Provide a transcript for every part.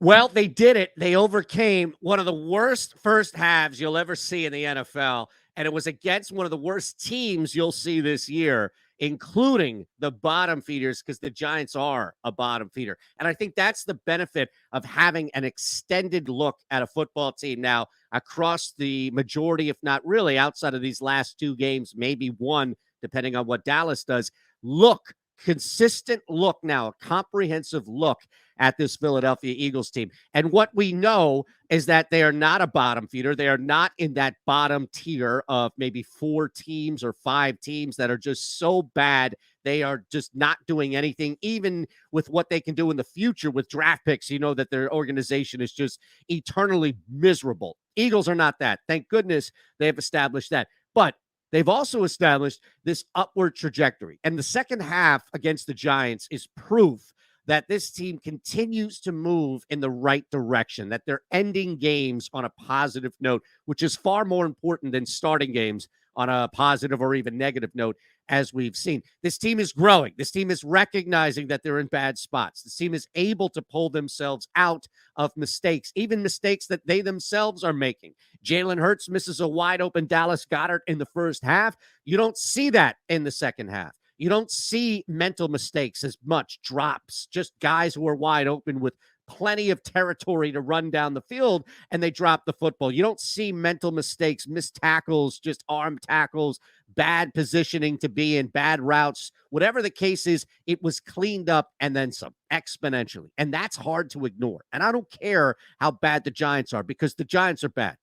Well, they did it. They overcame one of the worst first halves you'll ever see in the NFL, and it was against one of the worst teams you'll see this year, including the bottom feeders, because the Giants are a bottom feeder. And I think that's the benefit of having an extended look at a football team now across the majority, if not really, outside of these last two games, maybe one, depending on what Dallas does. Look, consistent look now, a comprehensive look at this Philadelphia Eagles team. And what we know is that they are not a bottom feeder. They are not in that bottom tier of maybe 4 teams or 5 teams that are just so bad. They are just not doing anything, even with what they can do in the future with draft picks. You know that their organization is just eternally miserable. Eagles are not that. Thank goodness they have established that. But they've also established this upward trajectory. And the second half against the Giants is proof that this team continues to move in the right direction, that they're ending games on a positive note, which is far more important than starting games on a positive or even negative note, as we've seen. This team is growing. This team is recognizing that they're in bad spots. This team is able to pull themselves out of mistakes, even mistakes that they themselves are making. Jalen Hurts misses a wide open Dallas Goedert in the first half. You don't see that in the second half. You don't see mental mistakes as much, drops, just guys who are wide open with plenty of territory to run down the field, and they drop the football. You don't see mental mistakes, missed tackles, just arm tackles, bad positioning to be in, bad routes. Whatever the case is, it was cleaned up and then some exponentially. And that's hard to ignore. And I don't care how bad the Giants are, because the Giants are bad.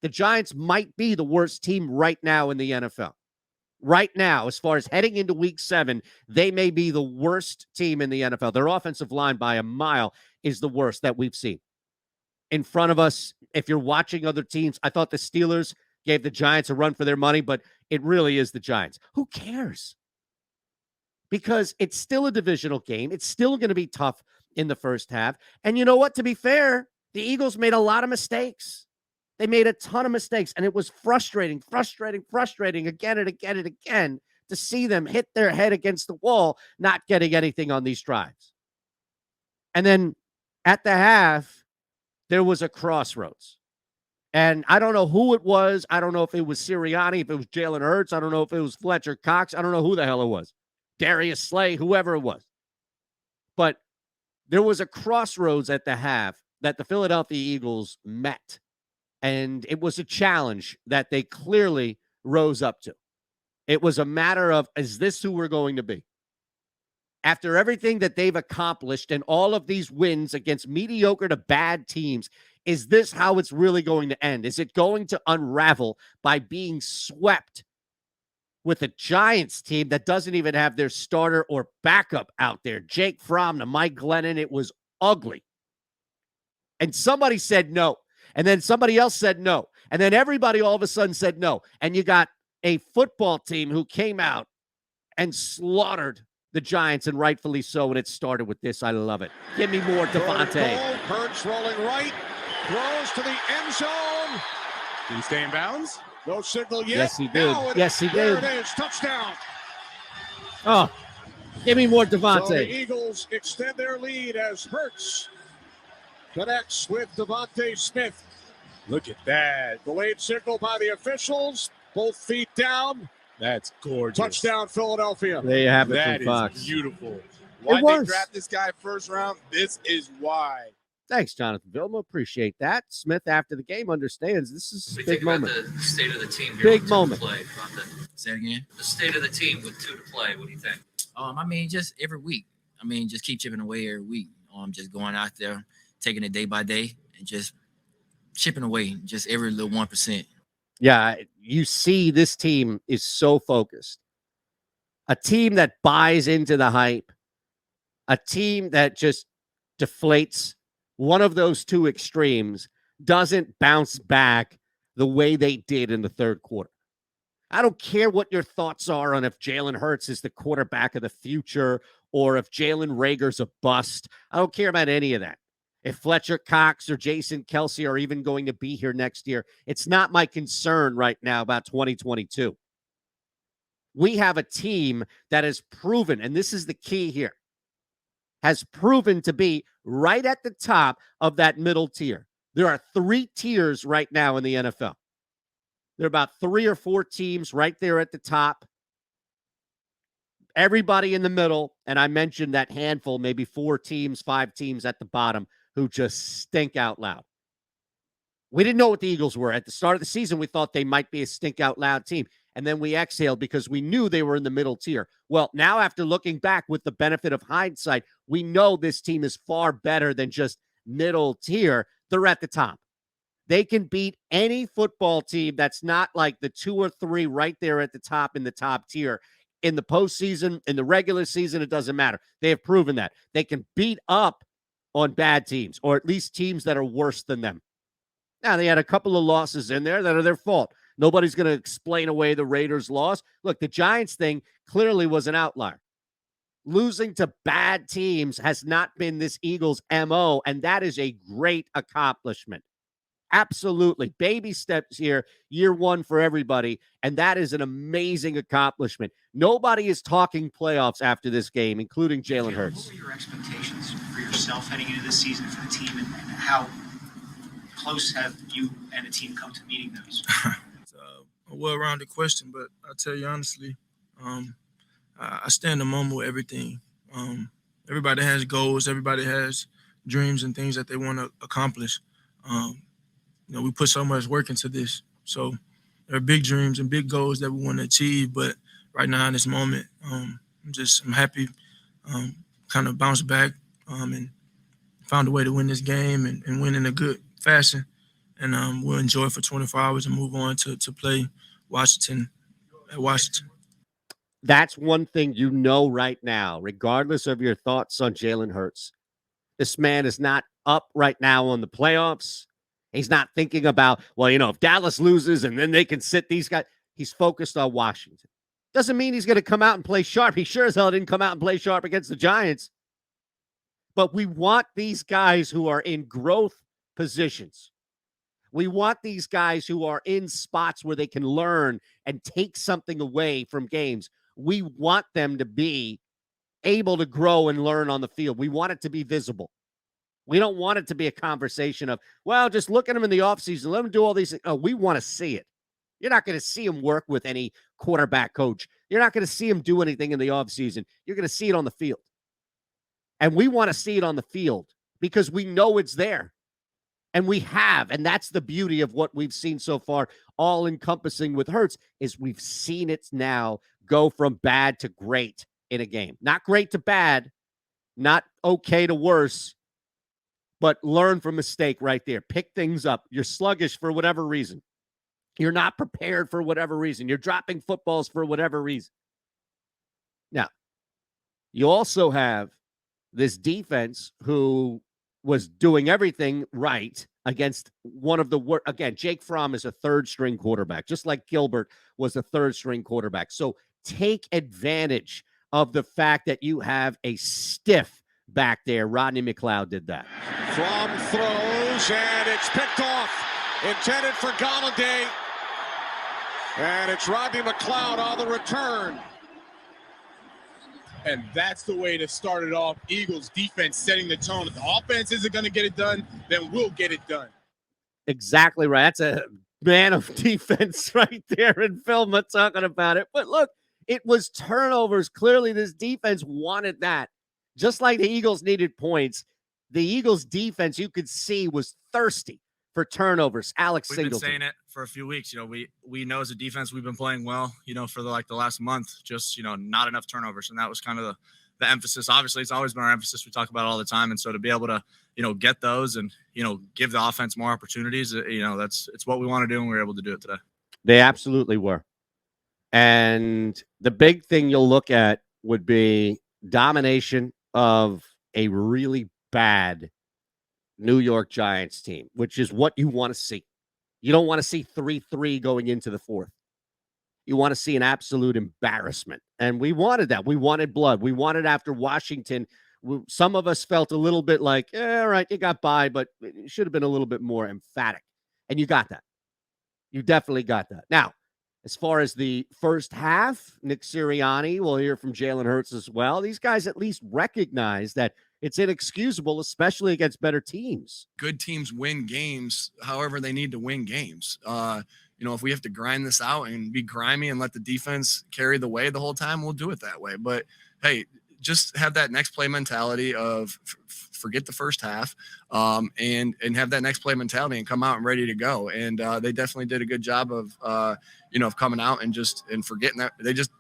The Giants might be the worst team right now in the NFL. Right now, as far as heading into week 7, they may be the worst team in the NFL. Their offensive line by a mile is the worst that we've seen. In front of us, if you're watching other teams, I thought the Steelers gave the Giants a run for their money, but it really is the Giants. Who cares? Because it's still a divisional game. It's still going to be tough in the first half. And you know what? To be fair, the Eagles made a lot of mistakes. They made a ton of mistakes, and it was frustrating again and again and again to see them hit their head against the wall, not getting anything on these drives. And then at the half, there was a crossroads. And I don't know who it was. I don't know if it was Sirianni, if it was Jalen Hurts. I don't know if it was Fletcher Cox. I don't know who the hell it was. Darius Slay, whoever it was. But there was a crossroads at the half that the Philadelphia Eagles met. And it was a challenge that they clearly rose up to. It was a matter of, is this who we're going to be? After everything that they've accomplished and all of these wins against mediocre to bad teams, is this how it's really going to end? Is it going to unravel by being swept with a Giants team that doesn't even have their starter or backup out there? Jake Fromm to Mike Glennon, it was ugly. And somebody said no. And then somebody else said no. And then everybody all of a sudden said no. And you got a football team who came out and slaughtered the Giants, and rightfully so. And it started with this. I love it. Give me more DeVonta. Hurts rolling right. Throws to the end zone. Did he stay in bounds? No signal yet. Yes, he did. Yes, he there did. It is. Touchdown. Oh, give me more DeVonta. So the Eagles extend their lead as Hurts connects with DeVonta Smith. Look at that. Delayed signal by the officials. Both feet down. That's gorgeous. Touchdown, Philadelphia. There you have it. That Fox. is beautiful. Why they draft this guy first round? This is why. Thanks, Jonathan Vilma. Appreciate that. Smith, after the game, understands this is a big moment. The state of the team here. Big moment. Say it again. The state of the team with 2 to play. What do you think? I mean, just every week. I mean, just keep chipping away every week. Just going out there, taking it day by day, and just chipping away, just every little 1%. Yeah, you see this team is so focused. A team that buys into the hype. A team that just deflates. One of those two extremes doesn't bounce back the way they did in the third quarter. I don't care what your thoughts are on if Jalen Hurts is the quarterback of the future or if Jalen Reagor's a bust. I don't care about any of that. If Fletcher Cox or Jason Kelsey are even going to be here next year, it's not my concern right now about 2022. We have a team that has proven, and this is the key here, has proven to be right at the top of that middle tier. There are 3 tiers right now in the NFL. There are about 3 or 4 teams right there at the top. Everybody in the middle, and I mentioned that handful, maybe 4 teams, 5 teams at the bottom who just stink out loud. We didn't know what the Eagles were. At the start of the season, we thought they might be a stink out loud team. And then we exhaled because we knew they were in the middle tier. Well, now after looking back with the benefit of hindsight, we know this team is far better than just middle tier. They're at the top. They can beat any football team that's not like the 2 or 3 right there at the top in the top tier. In the postseason, in the regular season, it doesn't matter. They have proven that. They can beat up on bad teams, or at least teams that are worse than them. Now, they had a couple of losses in there that are their fault. Nobody's going to explain away the Raiders' loss. Look, the Giants thing clearly was an outlier. Losing to bad teams has not been this Eagles' MO, and that is a great accomplishment. Absolutely. Baby steps here, year 1 for everybody, and that is an amazing accomplishment. Nobody is talking playoffs after this game, including Jalen Hurts. What were your expectations for yourself heading into this season for the team, and how close have you and the team come to meeting those? It's a well-rounded question, but I'll tell you honestly, I stand the moment with everything. Everybody has goals. Everybody has dreams and things that they want to accomplish. We put so much work into this. So there are big dreams and big goals that we want to achieve. But right now in this moment, I'm happy, kind of bounce back and found a way to win this game and win in a good fashion. And we'll enjoy it for 24 hours and move on to play Washington at Washington. That's one thing you know right now, regardless of your thoughts on Jalen Hurts. This man is not up right now on the playoffs. He's not thinking about, if Dallas loses and then they can sit these guys. He's focused on Washington. Doesn't mean he's going to come out and play sharp. He sure as hell didn't come out and play sharp against the Giants. But we want these guys who are in growth positions. We want these guys who are in spots where they can learn and take something away from games. We want them to be able to grow and learn on the field. We want it to be visible. We don't want it to be a conversation of, just look at them in the offseason. Let them do all these things. Oh, we want to see it. You're not going to see him work with any quarterback coach. You're not going to see him do anything in the offseason. You're going to see it on the field. And we want to see it on the field because we know it's there. And we have. And that's the beauty of what we've seen so far, all encompassing with Hurts, is we've seen it now go from bad to great in a game. Not great to bad, not okay to worse. But learn from mistake right there. Pick things up. You're sluggish for whatever reason. You're not prepared for whatever reason. You're dropping footballs for whatever reason. Now, you also have this defense who was doing everything right against one of the worst. Again, Jake Fromm is a third-string quarterback, just like Gilbert was a third-string quarterback. So take advantage of the fact that you have a stiff back there. Rodney McLeod did that. Fromm throws, and it's picked off. Intended for Galladay. And it's Rodney McLeod on the return. And that's the way to start it off. Eagles defense setting the tone. If the offense isn't going to get it done, then we'll get it done. Exactly right. That's a man of defense right there in Philma talking about it. But look, it was turnovers. Clearly, this defense wanted that. Just like the Eagles needed points, the Eagles defense, you could see, was thirsty for turnovers. Alex We've Singleton. been saying it for a few weeks. We know as a defense we've been playing well, for the last month, just, not enough turnovers. And that was kind of the emphasis. Obviously, it's always been our emphasis. We talk about it all the time. And so to be able to, get those and, give the offense more opportunities, it's what we want to do, and we were able to do it today. They absolutely were. And the big thing you'll look at would be domination of a really bad New York Giants team, which is what you want to see. You don't want to see 3-3 going into the fourth. You want to see an absolute embarrassment. And we wanted that. We wanted blood. We wanted after Washington. Some of us felt a little bit like, all right, you got by, but it should have been a little bit more emphatic. And you got that. You definitely got that. Now, as far as the first half, Nick Sirianni, we'll hear from Jalen Hurts as well. These guys at least recognize that It's inexcusable, especially against better teams. Good teams win games however they need to win games. If we have to grind this out and be grimy and let the defense carry the way the whole time, we'll do it that way. But hey, just have that next play mentality of forget the first half, and have that next play mentality and come out and ready to go. And they definitely did a good job of coming out and forgetting that.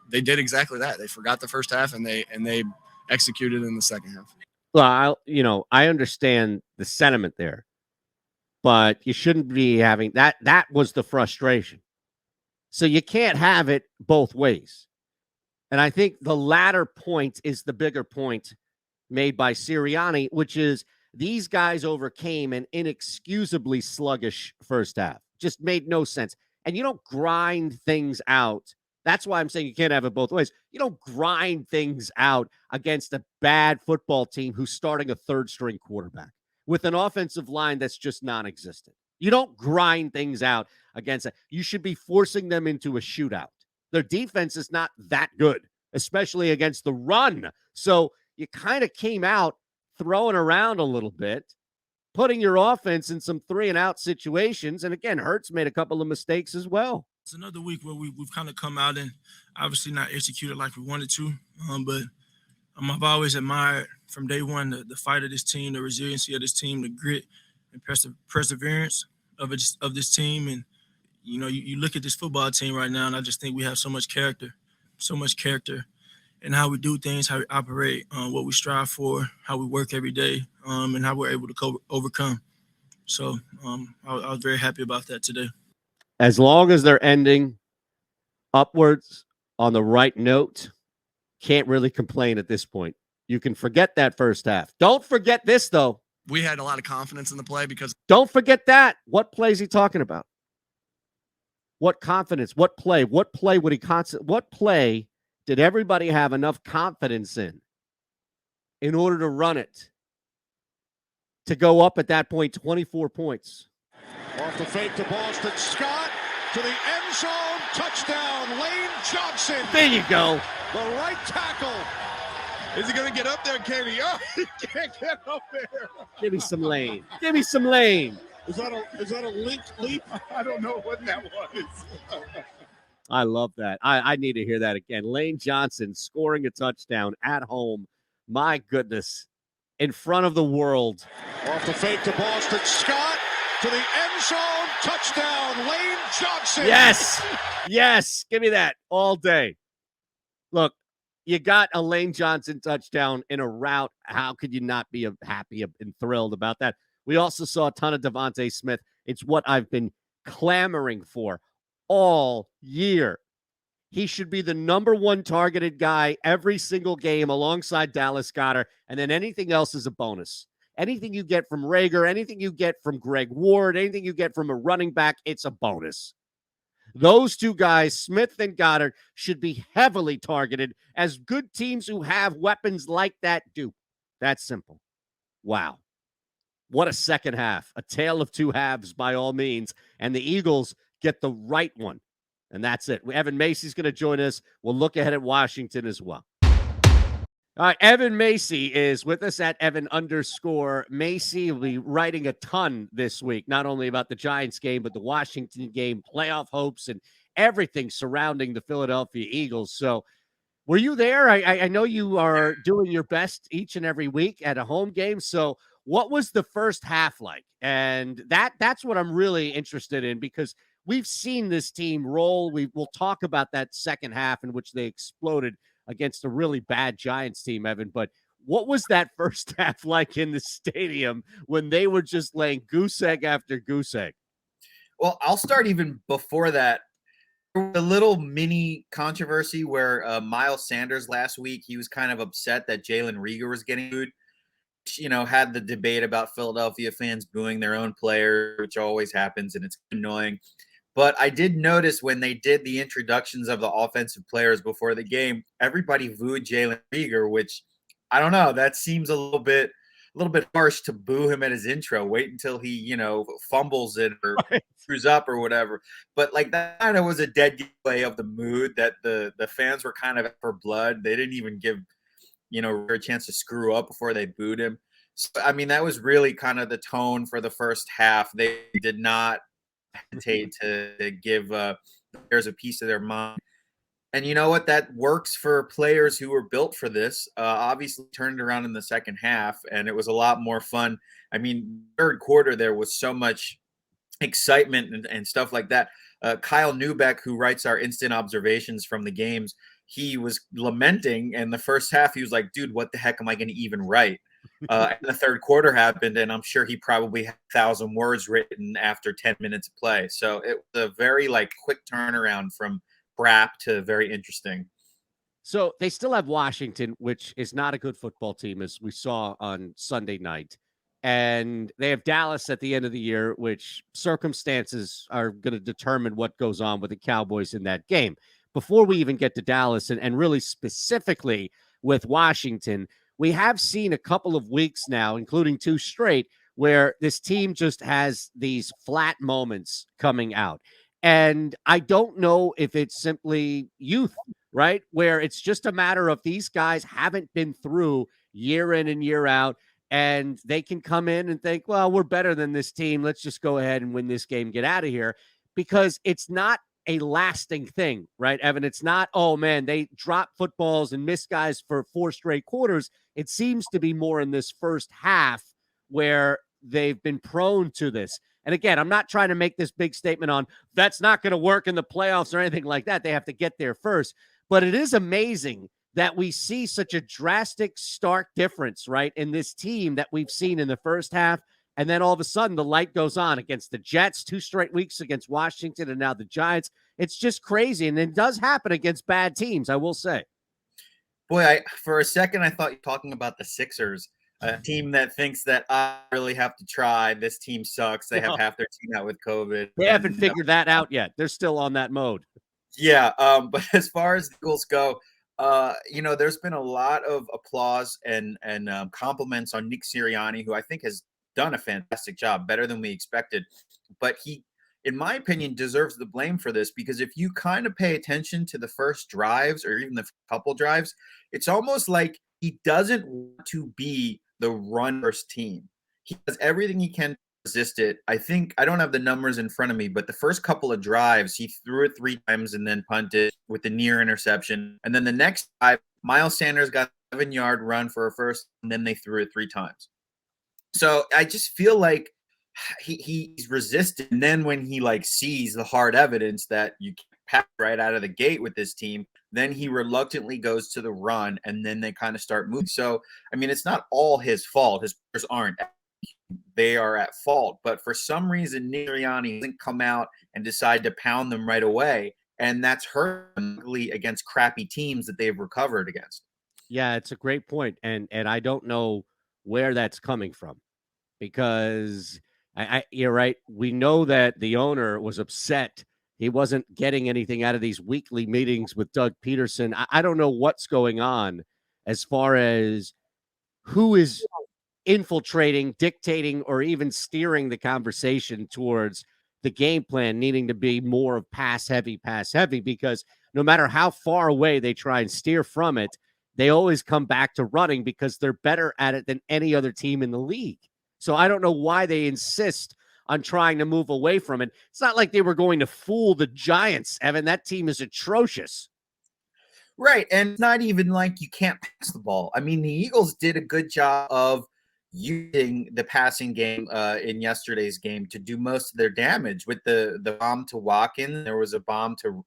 They did exactly that. They forgot the first half and they executed in the second half. Well, I understand the sentiment there, but you shouldn't be having that. That was the frustration. So you can't have it both ways. And I think the latter point is the bigger point made by Sirianni, which is these guys overcame an inexcusably sluggish first half. Just made no sense. And you don't grind things out. That's why I'm saying you can't have it both ways. You don't grind things out against a bad football team who's starting a third-string quarterback with an offensive line that's just non-existent. You don't grind things out against it. You should be forcing them into a shootout. Their defense is not that good, especially against the run. So you kind of came out throwing around a little bit, putting your offense in some 3-and-out situations. And again, Hurts made a couple of mistakes as well. It's another week where we've kind of come out and obviously not executed like we wanted to. But I've always admired from day one the fight of this team, the resiliency of this team, the grit and perseverance of this team. And, you look at this football team right now, and I just think we have so much character in how we do things, how we operate, what we strive for, how we work every day, and how we're able to overcome. So I was very happy about that today. As long as they're ending upwards on the right note, can't really complain at this point. You can forget that first half. Don't forget this, though. We had a lot of confidence in the play because... Don't forget that. What play is he talking about? What confidence? What play? What play would he What play did everybody have enough confidence in order to run it? To go up at that point, 24 points. Off the fake to Boston Scott to the end zone. Touchdown, Lane Johnson. There you go. The right tackle. Is he going to get up there, Kenny? Oh, he can't get up there. Give me some Lane. Give me some Lane. Is that a linked leap? I don't know what that was. I love that. I need to hear that again. Lane Johnson scoring a touchdown at home. My goodness. In front of the world. Off the fake to Boston Scott to the end zone. Touchdown, Lane Johnson. Yes. Yes. Give me that all day. Look, you got a Lane Johnson touchdown in a route. How could you not be happy and thrilled about that? We also saw a ton of DeVonta Smith. It's what I've been clamoring for all year. He should be the number one targeted guy every single game alongside Dallas Goedert, and then anything else is a bonus. Anything you get from Rager, anything you get from Greg Ward, anything you get from a running back, it's a bonus. Those two guys, Smith and Goddard, should be heavily targeted, as good teams who have weapons like that do. That's simple. Wow. What a second half. A tale of two halves by all means. And the Eagles get the right one. And that's it. Evan Macy's going to join us. We'll look ahead at Washington as well. All right, Evan Macy is with us at Evan_Macy. Will be writing a ton this week, not only about the Giants game, but the Washington game, playoff hopes, and everything surrounding the Philadelphia Eagles. So were you there? I know you are doing your best each and every week at a home game. So what was the first half like? And that's what I'm really interested in, because we've seen this team roll. We'll talk about that second half in which they exploded against a really bad Giants team, Evan. But what was that first half like in the stadium when they were just laying goose egg after goose egg? Well, I'll start even before that. A little mini controversy where Miles Sanders last week, he was kind of upset that Jalen Reagor was getting booed. Had the debate about Philadelphia fans booing their own player, which always happens, and it's annoying. But I did notice when they did the introductions of the offensive players before the game, everybody booed Jalen Reagor, which I don't know. That seems a little bit harsh to boo him at his intro. Wait until he, fumbles it or screws up or whatever. But like that kind of was a dead giveaway of the mood that the fans were kind of for blood. They didn't even give a chance to screw up before they booed him. So, I mean, that was really kind of the tone for the first half. They did not hesitate to give players a piece of their mind. And you know what? That works for players who were built for this. Obviously, turned around in the second half, and it was a lot more fun. I mean, third quarter, there was so much excitement and stuff like that. Kyle Neubeck, who writes our instant observations from the games, he was lamenting in the first half. He was like, dude, what the heck am I going to even write? And the third quarter happened, and I'm sure he probably had 1,000 words written after 10 minutes of play. So it was a very quick turnaround from crap to very interesting. So they still have Washington, which is not a good football team, as we saw on Sunday night. And they have Dallas at the end of the year, which circumstances are going to determine what goes on with the Cowboys in that game. Before we even get to Dallas and really specifically with Washington, we have seen a couple of weeks now, including 2 straight, where this team just has these flat moments coming out. And I don't know if it's simply youth, right? Where it's just a matter of these guys haven't been through year in and year out, and they can come in and think, well, we're better than this team. Let's just go ahead and win this game, get out of here, because it's not a lasting thing, right, Evan? It's not, oh, man, they drop footballs and miss guys for 4 straight quarters. It seems to be more in this first half where they've been prone to this. And again, I'm not trying to make this big statement on that's not going to work in the playoffs or anything like that. They have to get there first. But it is amazing that we see such a drastic, stark difference, right, in this team that we've seen in the first half. And then all of a sudden, the light goes on against the Jets, 2 straight weeks against Washington, and now the Giants. It's just crazy. And it does happen against bad teams, I will say. Boy, for a second, I thought you were talking about the Sixers. A team that thinks that I really have to try. This team sucks. They have half their team out with COVID. They haven't figured that out yet. They're still on that mode. Yeah, but as far as the Eagles go, there's been a lot of applause and compliments on Nick Sirianni, who I think has done a fantastic job, better than we expected. But he, in my opinion, deserves the blame for this, because if you kind of pay attention to the first drives or even the couple drives, it's almost like he doesn't want to be the run-first team. He does everything he can to resist it. I think, I don't have the numbers in front of me, but the first couple of drives, he threw it 3 times and then punted with the near interception. And then the next drive, Miles Sanders got a 7-yard run for a first, and then they threw it 3 times. So I just feel like he's resistant. And then when he sees the hard evidence that you can pass right out of the gate with this team, then he reluctantly goes to the run, and then they kind of start moving. So, I mean, it's not all his fault. His players aren't. They are at fault. But for some reason, Nick Sirianni doesn't come out and decide to pound them right away. And that's hurt them against crappy teams that they've recovered against. Yeah, it's a great point. And I don't know where that's coming from, because you're right. We know that the owner was upset. He wasn't getting anything out of these weekly meetings with Doug Peterson. I don't know what's going on as far as who is infiltrating, dictating, or even steering the conversation towards the game plan needing to be more of pass heavy, because no matter how far away they try and steer from it, they always come back to running because they're better at it than any other team in the league. So I don't know why they insist on trying to move away from it. It's not like they were going to fool the Giants, Evan. That team is atrocious. Right. And it's not even like you can't pass the ball. I mean, the Eagles did a good job of using the passing game in yesterday's game to do most of their damage with the bomb to Watkins. There was a bomb to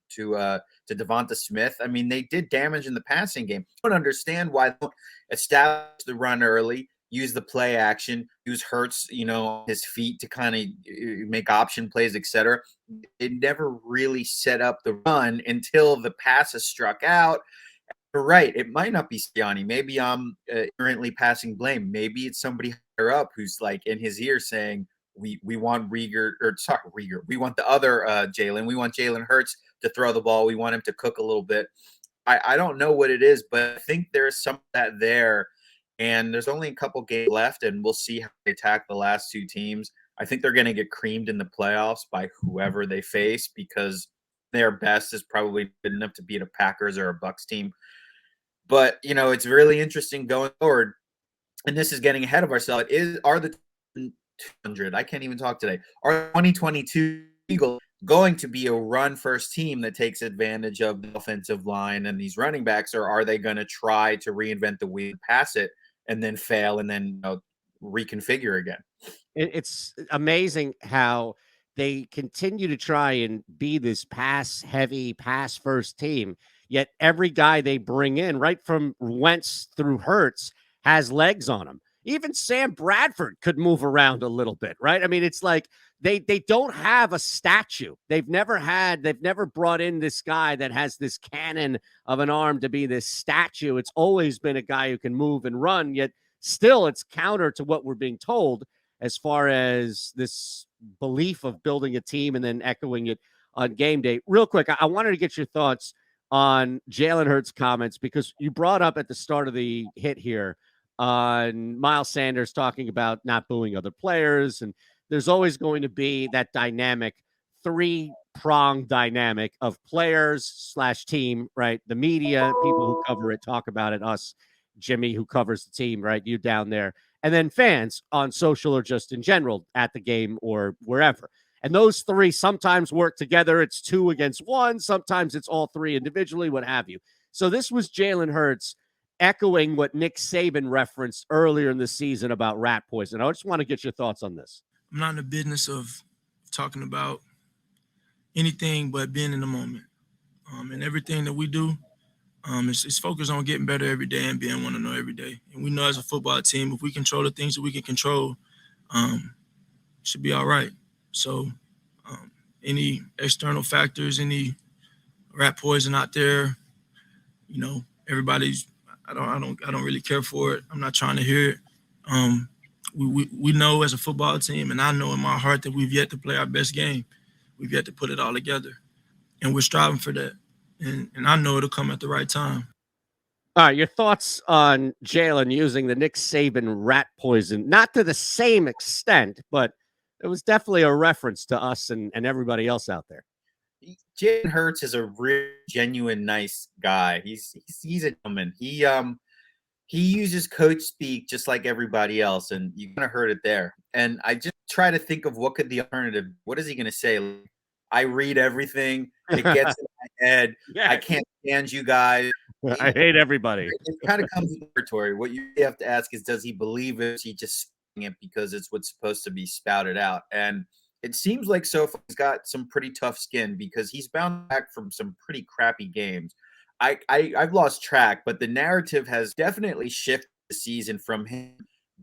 DeVonta Smith. I mean, they did damage in the passing game. I don't understand why they don't establish the run early, use the play action, use Hurts, his feet to kind of make option plays, etc. It never really set up the run until the passes struck out. You're right. It might not be Sirianni. Maybe I'm ignorantly passing blame. Maybe it's somebody higher up who's in his ear saying, we want Rieger. We want the other Jalen. We want Jalen Hurts to throw the ball. We want him to cook a little bit. I don't know what it is, but I think there's some of that there. And there's only a couple games left, and we'll see how they attack the last 2 teams. I think they're going to get creamed in the playoffs by whoever they face, because their best is probably good enough to beat a Packers or a Bucs team. But it's really interesting going forward. And this is getting ahead of ourselves. Are the 200? I can't even talk today. Are 2022 Eagles going to be a run-first team that takes advantage of the offensive line and these running backs, or are they going to try to reinvent the wheel, pass it, and then fail, and then reconfigure again? It's amazing how they continue to try and be this pass-heavy, pass-first team, yet every guy they bring in, right from Wentz through Hurts, has legs on him. Even Sam Bradford could move around a little bit, right? I mean, it's like they don't have a statue. They've never brought in this guy that has this cannon of an arm to be this statue. It's always been a guy who can move and run, yet still it's counter to what we're being told as far as this belief of building a team and then echoing it on game day. Real quick, I wanted to get your thoughts on Jalen Hurts' comments, because you brought up at the start of the hit here on Miles Sanders talking about not booing other players. And there's always going to be that dynamic, three-pronged dynamic of players/team, right? The media, people who cover it, talk about it, us, Jimmy, who covers the team, right? You down there. And then fans on social or just in general at the game or wherever. And those three sometimes work together. It's 2 against 1. Sometimes it's all three individually, what have you. So this was Jalen Hurts echoing what Nick Saban referenced earlier in the season about rat poison. I just want to get your thoughts on this. I'm not in the business of talking about anything but being in the moment. And everything that we do, it's focused on getting better every day and being 1-0 every day. And we know as a football team, if we control the things that we can control, should be all right. So any external factors, any rat poison out there, everybody's, I don't really care for it. I'm not trying to hear it. We know as a football team, and I know in my heart, that we've yet to play our best game. We've yet to put it all together, and we're striving for that. And I know it'll come at the right time. All right, your thoughts on Jalen using the Nick Saban rat poison, not to the same extent, but it was definitely a reference to us and everybody else out there. Jalen Hurts is a real, genuine, nice guy. He's a gentleman. He uses coach speak just like everybody else, and you kind of heard it there. And I just try to think of what could the alternative. What is he going to say? Like, I read everything. It gets in my head. Yeah. I can't stand you guys. I hate everybody. It kind of comes with territory. What you have to ask is, does he believe it? Is he just saying it because it's what's supposed to be spouted out? And it seems like so far he's got some pretty tough skin, because he's bounced back from some pretty crappy games. I've lost track, but the narrative has definitely shifted the season from him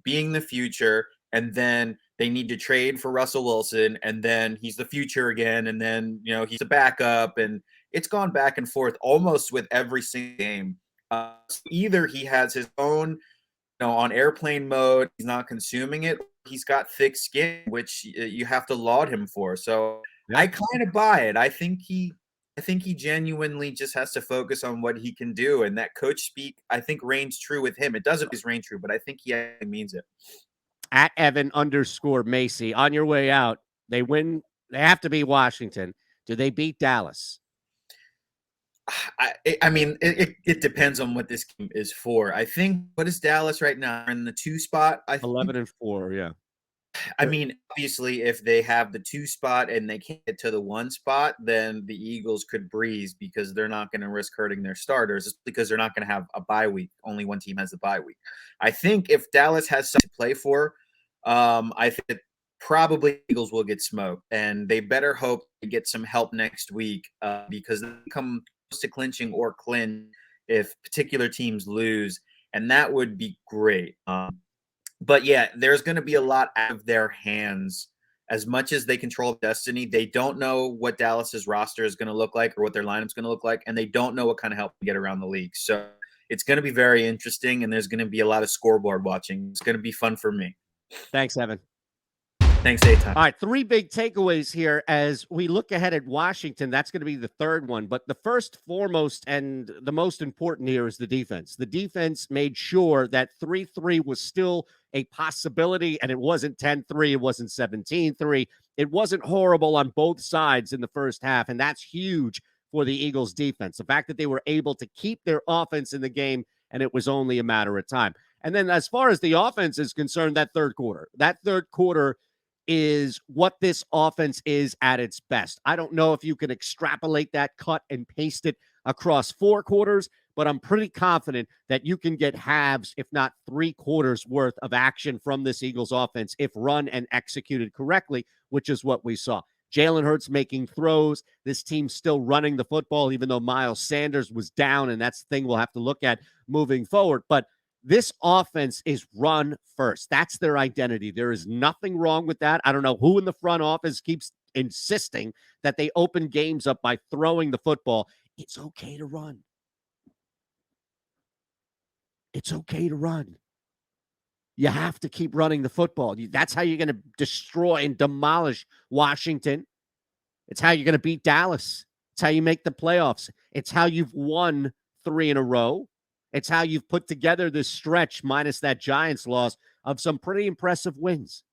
being the future, and then they need to trade for Russell Wilson, and then he's the future again, and then he's the backup, and it's gone back and forth almost with every single game. So either he has his own, on airplane mode, he's not consuming it, or he's got thick skin, which you have to laud him for. So yeah. I kind of buy it. I think he genuinely just has to focus on what he can do, and that coach speak, I think, reigns true with him. It doesn't always reign true, but I think he actually means it. At Evan_Macy, on your way out, they win. They have to beat Washington. Do they beat Dallas? I mean, it depends on what this game is for. I think, what is Dallas right now? In the 2 spot? 11-4, yeah. I mean, obviously, if they have the 2 spot and they can't get to the 1 spot, then the Eagles could breeze, because they're not going to risk hurting their starters. It's because they're not going to have a bye week. Only one team has a bye week. I think if Dallas has something to play for, I think probably Eagles will get smoked, and they better hope to get some help next week, because they come close to clinching or clinch if particular teams lose, and that would be great. But yeah, there's going to be a lot out of their hands. As much as they control destiny, they don't know what Dallas's roster is going to look like or what their lineup's going to look like, and they don't know what kind of help to get around the league. So it's going to be very interesting, and there's going to be a lot of scoreboard watching. It's going to be fun for me. Thanks, Evan. Thanks, Eytan. All right, 3 big takeaways here as we look ahead at Washington. That's going to be the third one. But the first, foremost, and the most important here is the defense. The defense made sure that 3-3 was still a possibility, and it wasn't 10-3. It wasn't 17-3. It wasn't horrible on both sides in the first half, and that's huge for the Eagles defense. The fact that they were able to keep their offense in the game, and it was only a matter of time. And then as far as the offense is concerned, that third quarter is what this offense is at its best. I don't know if you can extrapolate that, cut and paste it across 4 quarters, but I'm pretty confident that you can get halves, if not 3 quarters worth of action from this Eagles offense if run and executed correctly, which is what we saw. Jalen Hurts making throws. This team's still running the football, even though Miles Sanders was down, and that's the thing we'll have to look at moving forward. But this offense is run first. That's their identity. There is nothing wrong with that. I don't know who in the front office keeps insisting that they open games up by throwing the football. It's okay to run. It's okay to run. You have to keep running the football. That's how you're going to destroy and demolish Washington. It's how you're going to beat Dallas. It's how you make the playoffs. It's how you've won 3 in a row. It's how you've put together this stretch, minus that Giants loss, of some pretty impressive wins.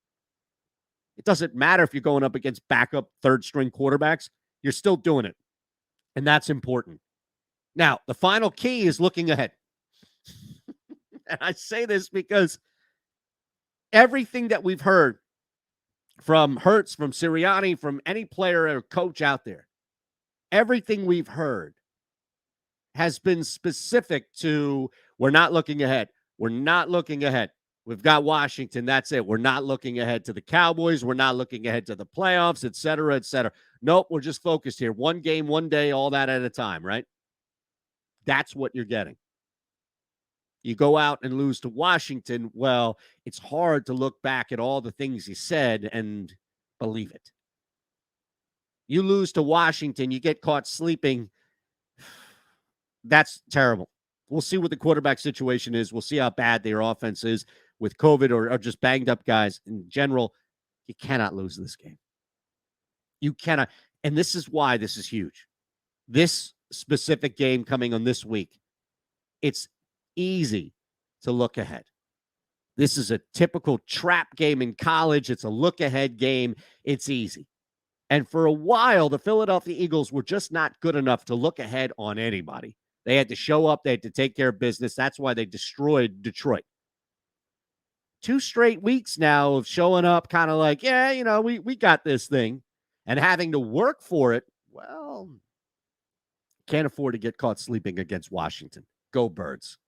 It doesn't matter if you're going up against backup third-string quarterbacks. You're still doing it, and that's important. Now, the final key is looking ahead. And I say this because everything that we've heard from Hurts, from Sirianni, from any player or coach out there, everything we've heard has been specific to, we're not looking ahead. We're not looking ahead. We've got Washington. That's it. We're not looking ahead to the Cowboys. We're not looking ahead to the playoffs, et cetera, et cetera. Nope, we're just focused here. One game, one day, all that at a time, right? That's what you're getting. You go out and lose to Washington, well, it's hard to look back at all the things you said and believe it. You lose to Washington, you get caught sleeping. That's terrible. We'll see what the quarterback situation is. We'll see how bad their offense is with COVID or just banged up guys. In general, you cannot lose this game. You cannot. And this is why this is huge. This specific game coming on this week, it's easy to look ahead. This is a typical trap game in college. It's a look-ahead game. It's easy. And for a while, the Philadelphia Eagles were just not good enough to look ahead on anybody. They had to show up. They had to take care of business. That's why they destroyed Detroit. 2 straight weeks now of showing up kind of like, yeah, you know, we got this thing. And having to work for it, well, can't afford to get caught sleeping against Washington. Go Birds.